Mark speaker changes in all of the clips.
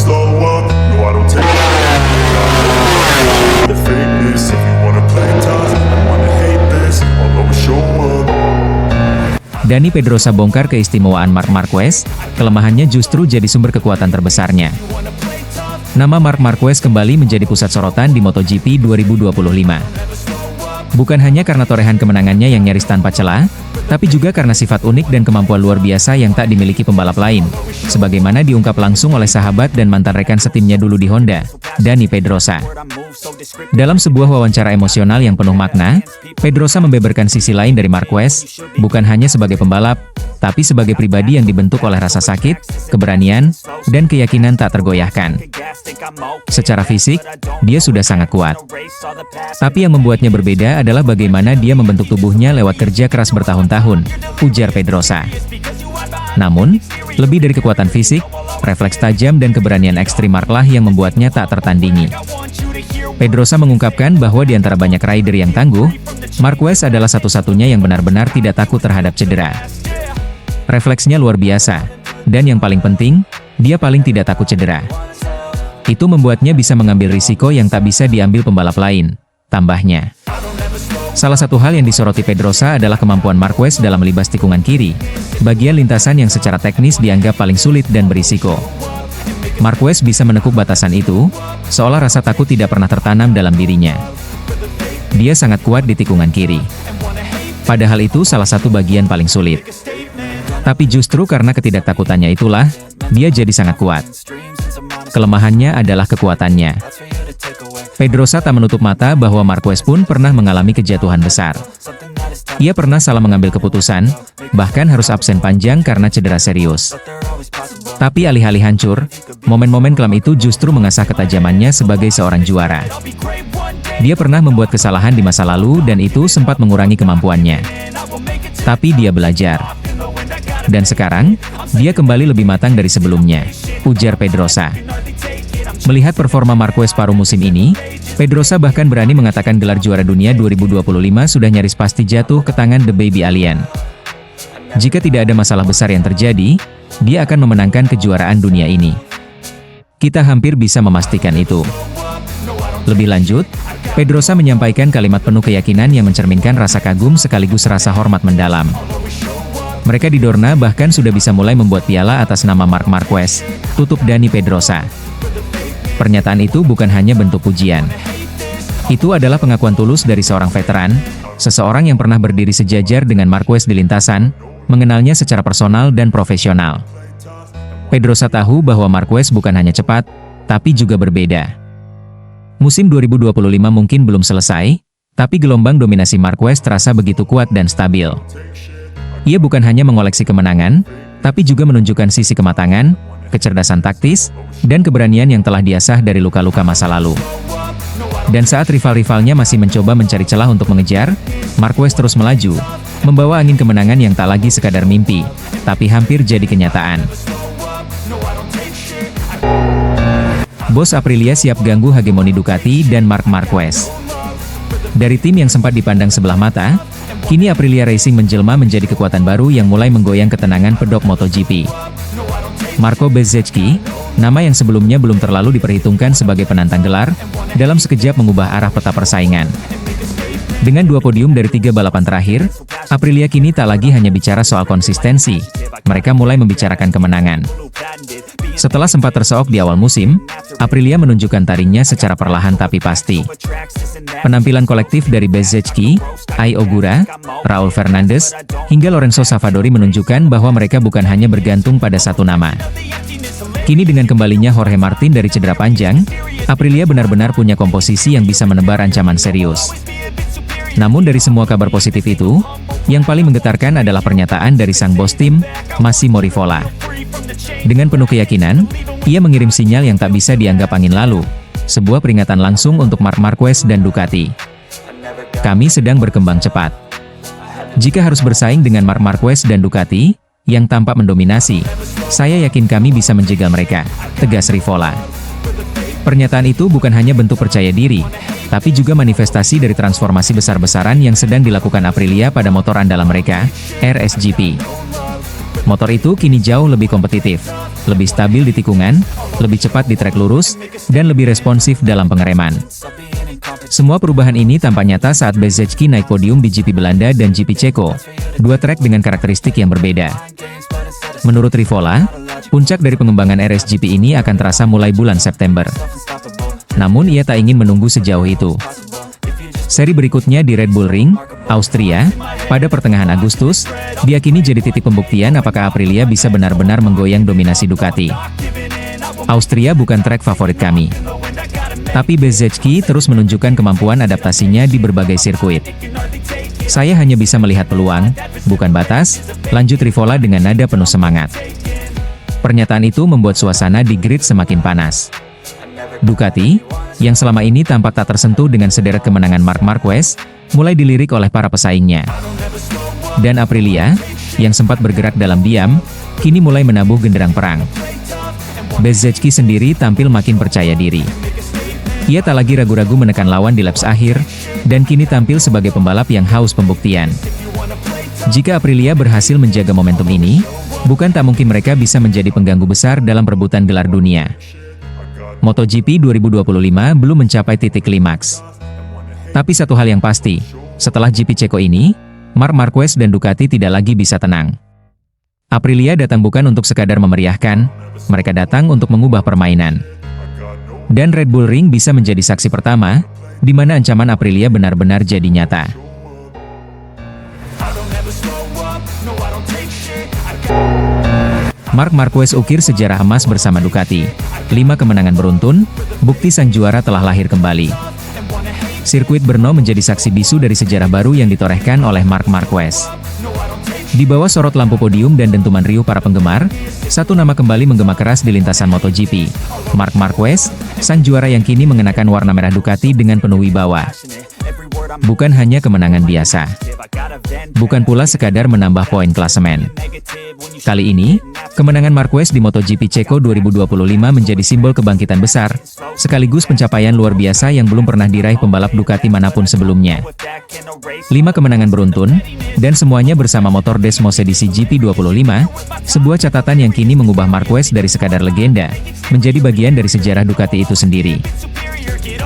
Speaker 1: slow up. No, I don't take the fakeness. If you wanna play tough and wanna hate this, I'll always show up.
Speaker 2: Dani Pedrosa bongkar keistimewaan Marc Marquez, kelemahannya justru jadi sumber kekuatan terbesarnya. Nama Marc Marquez kembali menjadi pusat sorotan di MotoGP 2025. Bukan hanya karena torehan kemenangannya yang nyaris tanpa celah, tapi juga karena sifat unik dan kemampuan luar biasa yang tak dimiliki pembalap lain, sebagaimana diungkap langsung oleh sahabat dan mantan rekan setimnya dulu di Honda, Dani Pedrosa. Dalam sebuah wawancara emosional yang penuh makna, Pedrosa membeberkan sisi lain dari Marquez, bukan hanya sebagai pembalap, tapi sebagai pribadi yang dibentuk oleh rasa sakit, keberanian, dan keyakinan tak tergoyahkan. Secara fisik, dia sudah sangat kuat. Tapi yang membuatnya berbeda adalah bagaimana dia membentuk tubuhnya lewat kerja keras bertahun-tahun, ujar Pedrosa. Namun, lebih dari kekuatan fisik, refleks tajam dan keberanian ekstrim Marc lah yang membuatnya tak tertandingi. Pedrosa mengungkapkan bahwa di antara banyak rider yang tangguh, Marquez adalah satu-satunya yang benar-benar tidak takut terhadap cedera. Refleksnya luar biasa, dan yang paling penting, dia paling tidak takut cedera. Itu membuatnya bisa mengambil risiko yang tak bisa diambil pembalap lain, tambahnya. Salah satu hal yang disoroti Pedrosa adalah kemampuan Marquez dalam melibas tikungan kiri, bagian lintasan yang secara teknis dianggap paling sulit dan berisiko. Marquez bisa menekuk batasan itu, seolah rasa takut tidak pernah tertanam dalam dirinya. Dia sangat kuat di tikungan kiri. Padahal itu salah satu bagian paling sulit. Tapi justru karena ketidaktakutannya itulah, dia jadi sangat kuat. Kelemahannya adalah kekuatannya. Pedrosa tak menutup mata bahwa Marquez pun pernah mengalami kejatuhan besar. Ia pernah salah mengambil keputusan, bahkan harus absen panjang karena cedera serius. Tapi alih-alih hancur, momen-momen kelam itu justru mengasah ketajamannya sebagai seorang juara. Dia pernah membuat kesalahan di masa lalu dan itu sempat mengurangi kemampuannya. Tapi dia belajar. Dan sekarang, dia kembali lebih matang dari sebelumnya, ujar Pedrosa. Melihat performa Marquez paruh musim ini, Pedrosa bahkan berani mengatakan gelar juara dunia 2025 sudah nyaris pasti jatuh ke tangan The Baby Alien. Jika tidak ada masalah besar yang terjadi, dia akan memenangkan kejuaraan dunia ini. Kita hampir bisa memastikan itu. Lebih lanjut, Pedrosa menyampaikan kalimat penuh keyakinan yang mencerminkan rasa kagum sekaligus rasa hormat mendalam. Mereka di Dorna bahkan sudah bisa mulai membuat piala atas nama Marc Marquez, tutup Dani Pedrosa. Pernyataan itu bukan hanya bentuk pujian. Itu adalah pengakuan tulus dari seorang veteran, seseorang yang pernah berdiri sejajar dengan Marquez di lintasan, mengenalnya secara personal dan profesional. Pedrosa tahu bahwa Marquez bukan hanya cepat, tapi juga berbeda. Musim 2025 mungkin belum selesai, tapi gelombang dominasi Marquez terasa begitu kuat dan stabil. Ia bukan hanya mengoleksi kemenangan, tapi juga menunjukkan sisi kematangan, kecerdasan taktis, dan keberanian yang telah diasah dari luka-luka masa lalu. Dan saat rival-rivalnya masih mencoba mencari celah untuk mengejar, Marquez terus melaju, membawa angin kemenangan yang tak lagi sekadar mimpi, tapi hampir jadi kenyataan. Bos Aprilia siap ganggu hegemoni Ducati dan Marc Marquez. Dari tim yang sempat dipandang sebelah mata, kini Aprilia Racing menjelma menjadi kekuatan baru yang mulai menggoyang ketenangan pedok MotoGP. Marco Bezzecchi, nama yang sebelumnya belum terlalu diperhitungkan sebagai penantang gelar, dalam sekejap mengubah arah peta persaingan. Dengan 2 podium dari 3 balapan terakhir, Aprilia kini tak lagi hanya bicara soal konsistensi, mereka mulai membicarakan kemenangan. Setelah sempat terseok di awal musim, Aprilia menunjukkan taringnya secara perlahan tapi pasti. Penampilan kolektif dari Bezzecchi, Ai Ogura, Raul Fernandez, hingga Lorenzo Savadori menunjukkan bahwa mereka bukan hanya bergantung pada satu nama. Kini dengan kembalinya Jorge Martin dari cedera panjang, Aprilia benar-benar punya komposisi yang bisa menebar ancaman serius. Namun dari semua kabar positif itu, yang paling menggetarkan adalah pernyataan dari sang bos tim, Massimo Rivola. Dengan penuh keyakinan, ia mengirim sinyal yang tak bisa dianggap angin lalu, sebuah peringatan langsung untuk Marc Marquez dan Ducati. Kami sedang berkembang cepat. Jika harus bersaing dengan Marc Marquez dan Ducati, yang tampak mendominasi, saya yakin kami bisa menjegal mereka, tegas Rivola. Pernyataan itu bukan hanya bentuk percaya diri, tapi juga manifestasi dari transformasi besar-besaran yang sedang dilakukan Aprilia pada motor andalan mereka, RSGP. Motor itu kini jauh lebih kompetitif, lebih stabil di tikungan, lebih cepat di trek lurus, dan lebih responsif dalam pengereman. Semua perubahan ini tampak nyata saat Bezzecchi naik podium di GP Belanda dan GP Ceko, dua trek dengan karakteristik yang berbeda. Menurut Rivola, puncak dari pengembangan RSGP ini akan terasa mulai bulan September. Namun ia tak ingin menunggu sejauh itu. Seri berikutnya di Red Bull Ring, Austria, pada pertengahan Agustus, diyakini jadi titik pembuktian apakah Aprilia bisa benar-benar menggoyang dominasi Ducati. Austria bukan trek favorit kami. Tapi Bezzecchi terus menunjukkan kemampuan adaptasinya di berbagai sirkuit. Saya hanya bisa melihat peluang, bukan batas, lanjut Rivola dengan nada penuh semangat. Pernyataan itu membuat suasana di grid semakin panas. Ducati, yang selama ini tampak tak tersentuh dengan sederet kemenangan Marc Marquez, mulai dilirik oleh para pesaingnya. Dan Aprilia, yang sempat bergerak dalam diam, kini mulai menabuh genderang perang. Bezzecchi sendiri tampil makin percaya diri. Ia tak lagi ragu-ragu menekan lawan di laps akhir, dan kini tampil sebagai pembalap yang haus pembuktian. Jika Aprilia berhasil menjaga momentum ini, bukan tak mungkin mereka bisa menjadi pengganggu besar dalam perebutan gelar dunia. MotoGP 2025 belum mencapai titik klimaks. Tapi satu hal yang pasti, setelah GP Ceko ini, Marc Marquez dan Ducati tidak lagi bisa tenang. Aprilia datang bukan untuk sekadar memeriahkan, mereka datang untuk mengubah permainan. Dan Red Bull Ring bisa menjadi saksi pertama, di mana ancaman Aprilia benar-benar jadi nyata. Marc Marquez ukir sejarah emas bersama Ducati. 5 kemenangan beruntun, bukti sang juara telah lahir kembali. Sirkuit Brno menjadi saksi bisu dari sejarah baru yang ditorehkan oleh Marc Marquez. Di bawah sorot lampu podium dan dentuman riuh para penggemar, satu nama kembali menggema keras di lintasan MotoGP. Marc Marquez, sang juara yang kini mengenakan warna merah Ducati dengan penuh wibawa. Bukan hanya kemenangan biasa. Bukan pula sekadar menambah poin klasemen. Kali ini, kemenangan Marquez di MotoGP Ceko 2025 menjadi simbol kebangkitan besar, sekaligus pencapaian luar biasa yang belum pernah diraih pembalap Ducati manapun sebelumnya. 5 kemenangan beruntun, dan semuanya bersama motor Desmos edisi GP25, sebuah catatan yang kini mengubah Marquez dari sekadar legenda, menjadi bagian dari sejarah Ducati itu sendiri.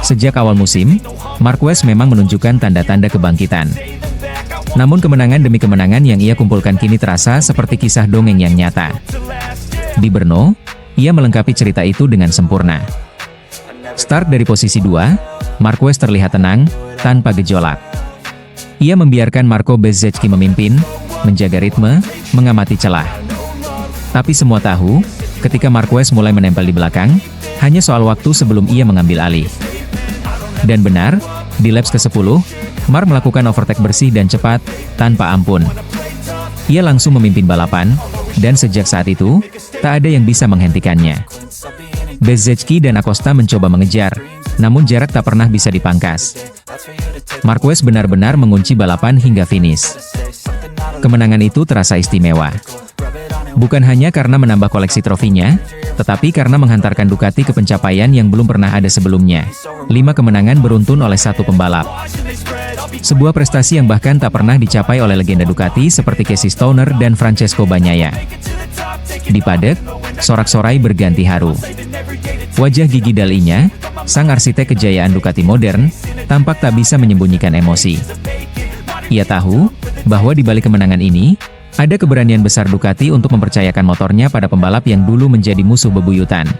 Speaker 2: Sejak awal musim, Marquez memang menunjukkan tanda-tanda kebangkitan. Namun kemenangan demi kemenangan yang ia kumpulkan kini terasa seperti kisah dongeng yang nyata. Di Brno, ia melengkapi cerita itu dengan sempurna. Start dari posisi 2, Marquez terlihat tenang, tanpa gejolak. Ia membiarkan Marco Bezzecchi memimpin, menjaga ritme, mengamati celah. Tapi semua tahu, ketika Marquez mulai menempel di belakang, hanya soal waktu sebelum ia mengambil alih. Dan benar, di laps ke-10, Marc melakukan overtake bersih dan cepat, tanpa ampun. Ia langsung memimpin balapan, dan sejak saat itu, tak ada yang bisa menghentikannya. Bezzecchi dan Acosta mencoba mengejar, namun jarak tak pernah bisa dipangkas. Marquez benar-benar mengunci balapan hingga finish. Kemenangan itu terasa istimewa. Bukan hanya karena menambah koleksi trofinya, tetapi karena menghantarkan Ducati ke pencapaian yang belum pernah ada sebelumnya. 5 kemenangan beruntun oleh satu pembalap. Sebuah prestasi yang bahkan tak pernah dicapai oleh legenda Ducati seperti Casey Stoner dan Francesco Bagnaia. Di paddock, sorak-sorai berganti haru. Wajah gigi dalinya, sang arsitek kejayaan Ducati modern, tampak tak bisa menyembunyikan emosi. Ia tahu bahwa di balik kemenangan ini, ada keberanian besar Ducati untuk mempercayakan motornya pada pembalap yang dulu menjadi musuh bebuyutan.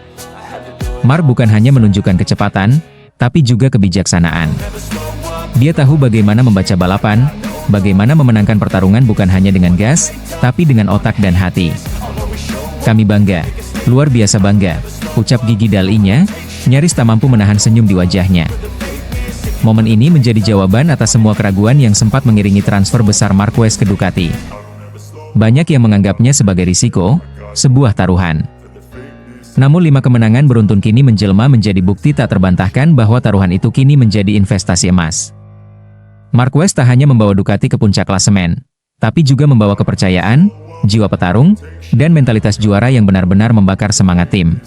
Speaker 2: Marc bukan hanya menunjukkan kecepatan, tapi juga kebijaksanaan. Dia tahu bagaimana membaca balapan, bagaimana memenangkan pertarungan bukan hanya dengan gas, tapi dengan otak dan hati. Kami bangga, luar biasa bangga, ucap gigi dalinya, nyaris tak mampu menahan senyum di wajahnya. Momen ini menjadi jawaban atas semua keraguan yang sempat mengiringi transfer besar Marquez ke Ducati. Banyak yang menganggapnya sebagai risiko, sebuah taruhan. Namun 5 kemenangan beruntun kini menjelma menjadi bukti tak terbantahkan bahwa taruhan itu kini menjadi investasi emas. Marquez tak hanya membawa Ducati ke puncak klasemen, tapi juga membawa kepercayaan, jiwa petarung, dan mentalitas juara yang benar-benar membakar semangat tim.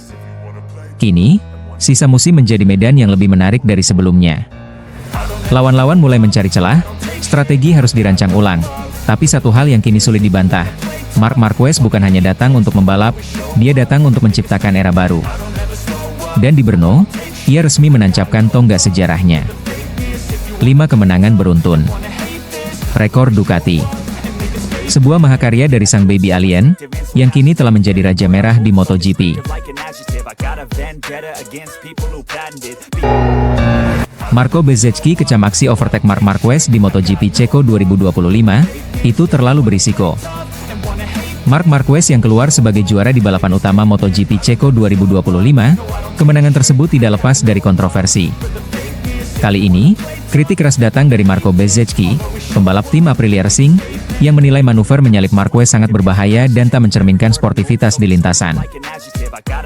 Speaker 2: Kini, sisa musim menjadi medan yang lebih menarik dari sebelumnya. Lawan-lawan mulai mencari celah, strategi harus dirancang ulang. Tapi satu hal yang kini sulit dibantah, Marc Marquez bukan hanya datang untuk membalap, dia datang untuk menciptakan era baru. Dan di Brno, ia resmi menancapkan tonggak sejarahnya. 5 kemenangan beruntun. Rekor Ducati. Sebuah mahakarya dari sang baby alien, yang kini telah menjadi raja merah di MotoGP. Marco Bezzecchi kecam aksi overtake Marc Marquez di MotoGP Ceko 2025, itu terlalu berisiko. Marc Marquez yang keluar sebagai juara di balapan utama MotoGP Ceko 2025, kemenangan tersebut tidak lepas dari kontroversi. Kali ini, kritik keras datang dari Marco Bezzecchi, pembalap tim Aprilia Racing, yang menilai manuver menyalip Marquez sangat berbahaya dan tak mencerminkan sportivitas di lintasan.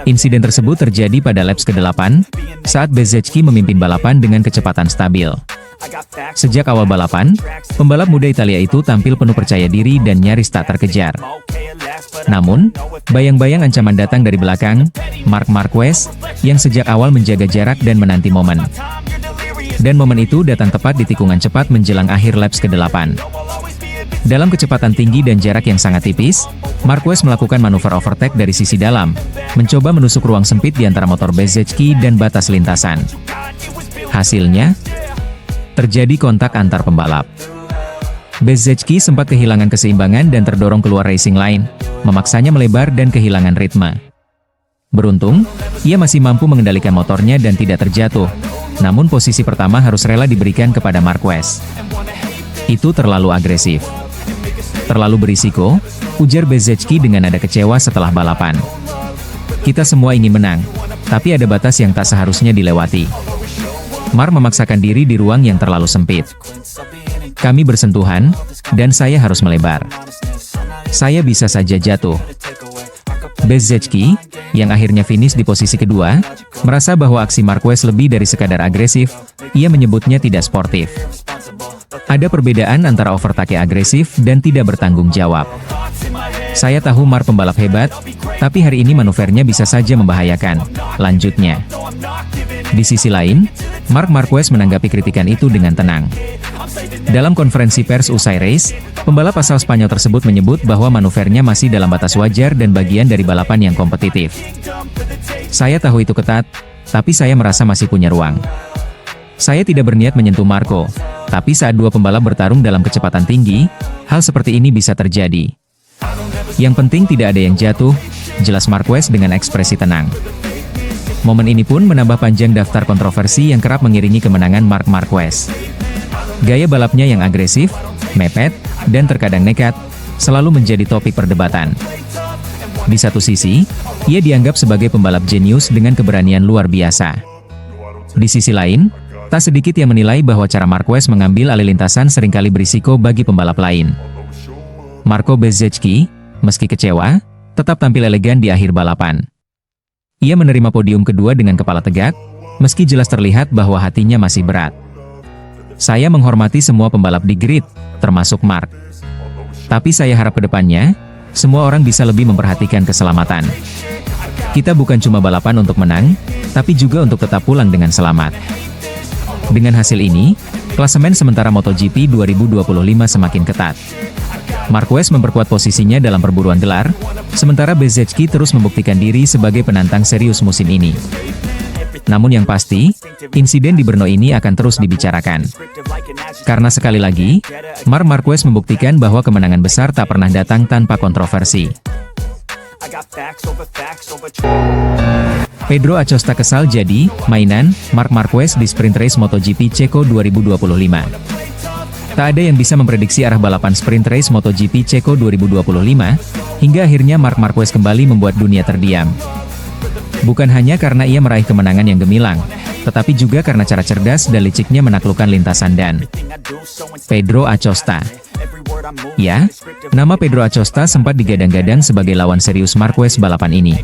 Speaker 2: Insiden tersebut terjadi pada laps ke-8, saat Bezzecchi memimpin balapan dengan kecepatan stabil. Sejak awal balapan, pembalap muda Italia itu tampil penuh percaya diri dan nyaris tak terkejar. Namun, bayang-bayang ancaman datang dari belakang, Marc Marquez, yang sejak awal menjaga jarak dan menanti momen. Dan momen itu datang tepat di tikungan cepat menjelang akhir laps ke-8. Dalam kecepatan tinggi dan jarak yang sangat tipis, Marquez melakukan manuver overtake dari sisi dalam, mencoba menusuk ruang sempit di antara motor Bezzecchi dan batas lintasan. Hasilnya, terjadi kontak antar pembalap. Bezzecchi sempat kehilangan keseimbangan dan terdorong keluar racing line, memaksanya melebar dan kehilangan ritme. Beruntung, ia masih mampu mengendalikan motornya dan tidak terjatuh, namun posisi pertama harus rela diberikan kepada Marquez. Itu terlalu agresif. Terlalu berisiko, ujar Bezzecchi dengan nada kecewa setelah balapan. Kita semua ingin menang, tapi ada batas yang tak seharusnya dilewati. Marc memaksakan diri di ruang yang terlalu sempit. Kami bersentuhan, dan saya harus melebar. Saya bisa saja jatuh. Bezzecchi, yang akhirnya finish di posisi kedua, merasa bahwa aksi Marquez lebih dari sekadar agresif, ia menyebutnya tidak sportif. Ada perbedaan antara overtake agresif dan tidak bertanggung jawab. Saya tahu Marc pembalap hebat, tapi hari ini manuvernya bisa saja membahayakan, lanjutnya. Di sisi lain, Marc Marquez menanggapi kritikan itu dengan tenang. Dalam konferensi pers usai race, pembalap asal Spanyol tersebut menyebut bahwa manuvernya masih dalam batas wajar dan bagian dari balapan yang kompetitif. Saya tahu itu ketat, tapi saya merasa masih punya ruang. Saya tidak berniat menyentuh Marco, tapi saat dua pembalap bertarung dalam kecepatan tinggi, hal seperti ini bisa terjadi. Yang penting tidak ada yang jatuh, jelas Marquez dengan ekspresi tenang. Momen ini pun menambah panjang daftar kontroversi yang kerap mengiringi kemenangan Marc Marquez. Gaya balapnya yang agresif, mepet, dan terkadang nekat, selalu menjadi topik perdebatan. Di satu sisi, ia dianggap sebagai pembalap jenius dengan keberanian luar biasa. Di sisi lain, tak sedikit yang menilai bahwa cara Marquez mengambil alih lintasan seringkali berisiko bagi pembalap lain. Marco Bezzecchi, meski kecewa, tetap tampil elegan di akhir balapan. Ia menerima podium kedua dengan kepala tegak, meski jelas terlihat bahwa hatinya masih berat. Saya menghormati semua pembalap di grid, termasuk Marc. Tapi saya harap ke depannya, semua orang bisa lebih memperhatikan keselamatan. Kita bukan cuma balapan untuk menang, tapi juga untuk tetap pulang dengan selamat. Dengan hasil ini, klasemen sementara MotoGP 2025 semakin ketat. Marquez memperkuat posisinya dalam perburuan gelar, sementara Bezzecchi terus membuktikan diri sebagai penantang serius musim ini. Namun yang pasti, insiden di Brno ini akan terus dibicarakan. Karena sekali lagi, Marc Marquez membuktikan bahwa kemenangan besar tak pernah datang tanpa kontroversi. Pedro Acosta kesal jadi mainan Marc Marquez di sprint race MotoGP Ceko 2025. Tak ada yang bisa memprediksi arah balapan sprint race MotoGP Ceko 2025, hingga akhirnya Marc Marquez kembali membuat dunia terdiam. Bukan hanya karena ia meraih kemenangan yang gemilang, tetapi juga karena cara cerdas dan liciknya menaklukkan lintasan dan Pedro Acosta. Ya, nama Pedro Acosta sempat digadang-gadang sebagai lawan serius Marquez balapan ini.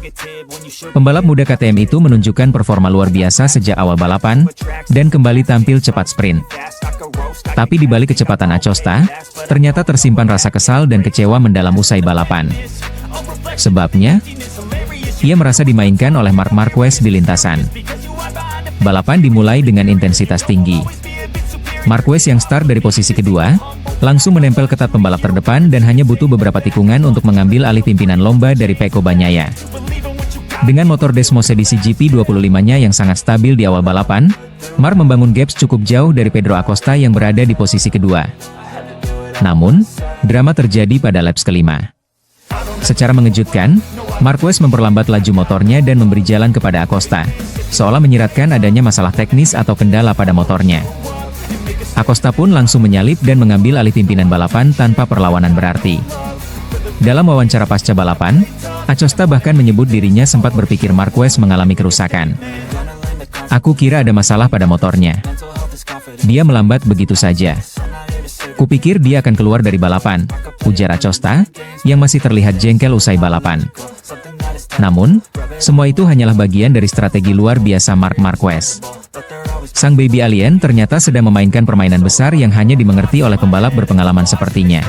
Speaker 2: Pembalap muda KTM itu menunjukkan performa luar biasa sejak awal balapan, dan kembali tampil cepat sprint. Tapi di balik kecepatan Acosta, ternyata tersimpan rasa kesal dan kecewa mendalam usai balapan. Sebabnya, ia merasa dimainkan oleh Marc Marquez di lintasan. Balapan dimulai dengan intensitas tinggi. Marquez yang start dari posisi kedua, langsung menempel ketat pembalap terdepan dan hanya butuh beberapa tikungan untuk mengambil alih pimpinan lomba dari Pecco Bagnaia. Dengan motor Desmos edisi GP25-nya yang sangat stabil di awal balapan, Marc membangun gaps cukup jauh dari Pedro Acosta yang berada di posisi kedua. Namun, drama terjadi pada laps kelima. Secara mengejutkan, Marquez memperlambat laju motornya dan memberi jalan kepada Acosta, seolah menyiratkan adanya masalah teknis atau kendala pada motornya. Acosta pun langsung menyalip dan mengambil alih pimpinan balapan tanpa perlawanan berarti. Dalam wawancara pasca balapan, Acosta bahkan menyebut dirinya sempat berpikir Marquez mengalami kerusakan. "Aku kira ada masalah pada motornya. Dia melambat begitu saja. Kupikir dia akan keluar dari balapan," ujar Acosta, yang masih terlihat jengkel usai balapan. Namun, semua itu hanyalah bagian dari strategi luar biasa Marc Marquez. Sang baby alien ternyata sedang memainkan permainan besar yang hanya dimengerti oleh pembalap berpengalaman sepertinya.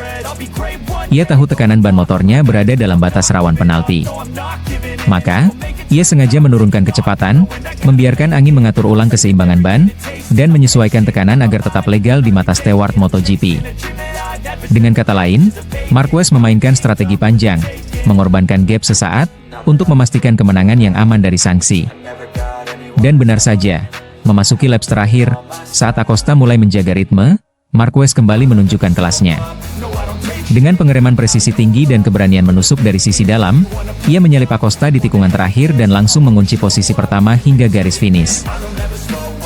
Speaker 2: Ia tahu tekanan ban motornya berada dalam batas rawan penalti. Maka, ia sengaja menurunkan kecepatan, membiarkan angin mengatur ulang keseimbangan ban, dan menyesuaikan tekanan agar tetap legal di mata steward MotoGP. Dengan kata lain, Marquez memainkan strategi panjang, mengorbankan gap sesaat, untuk memastikan kemenangan yang aman dari sanksi. Dan benar saja, memasuki laps terakhir, saat Acosta mulai menjaga ritme, Marquez kembali menunjukkan kelasnya. Dengan pengereman presisi tinggi dan keberanian menusuk dari sisi dalam, ia menyalip Acosta di tikungan terakhir dan langsung mengunci posisi pertama hingga garis finish.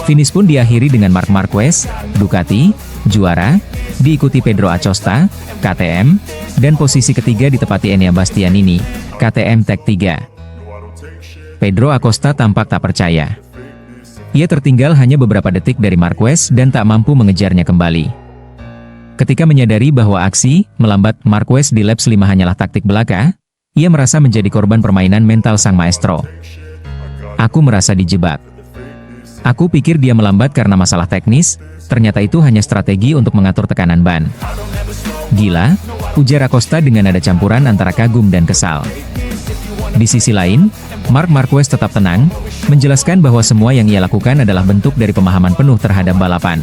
Speaker 2: Finish pun diakhiri dengan Marc Marquez, Ducati, juara, diikuti Pedro Acosta, KTM, dan posisi ketiga ditepati Enea Bastianini, KTM Tech 3. Pedro Acosta tampak tak percaya. Ia tertinggal hanya beberapa detik dari Marquez dan tak mampu mengejarnya kembali. Ketika menyadari bahwa aksi melambat Marquez di laps 5 hanyalah taktik belaka, ia merasa menjadi korban permainan mental sang maestro. "Aku merasa dijebak. Aku pikir dia melambat karena masalah teknis, ternyata itu hanya strategi untuk mengatur tekanan ban. Gila," ujar Acosta dengan nada campuran antara kagum dan kesal. Di sisi lain, Marc Marquez tetap tenang, menjelaskan bahwa semua yang ia lakukan adalah bentuk dari pemahaman penuh terhadap balapan.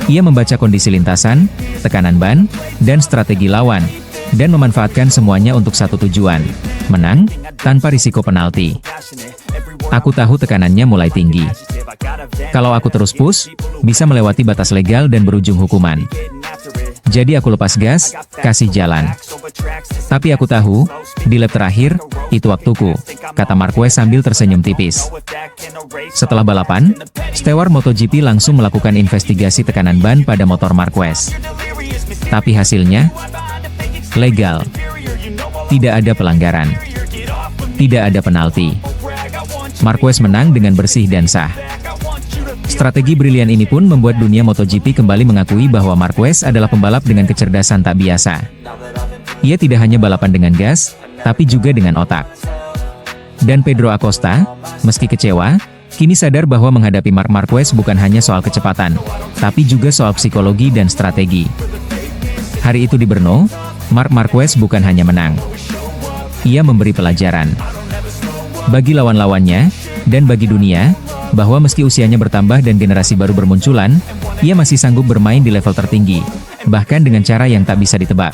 Speaker 2: Ia membaca kondisi lintasan, tekanan ban, dan strategi lawan, dan memanfaatkan semuanya untuk satu tujuan, menang, tanpa risiko penalti. "Aku tahu tekanannya mulai tinggi. Kalau aku terus push, bisa melewati batas legal dan berujung hukuman. Jadi aku lepas gas, kasih jalan. Tapi aku tahu, di lap terakhir, itu waktuku," kata Marquez sambil tersenyum tipis. Setelah balapan, steward MotoGP langsung melakukan investigasi tekanan ban pada motor Marquez. Tapi hasilnya, legal. Tidak ada pelanggaran. Tidak ada penalti. Marquez menang dengan bersih dan sah. Strategi brilian ini pun membuat dunia MotoGP kembali mengakui bahwa Marquez adalah pembalap dengan kecerdasan tak biasa. Ia tidak hanya balapan dengan gas, tapi juga dengan otak. Dan Pedro Acosta, meski kecewa, kini sadar bahwa menghadapi Marc Marquez bukan hanya soal kecepatan, tapi juga soal psikologi dan strategi. Hari itu di Brno, Marc Marquez bukan hanya menang. Ia memberi pelajaran bagi lawan-lawannya, dan bagi dunia, bahwa meski usianya bertambah dan generasi baru bermunculan, ia masih sanggup bermain di level tertinggi, bahkan dengan cara yang tak bisa ditebak.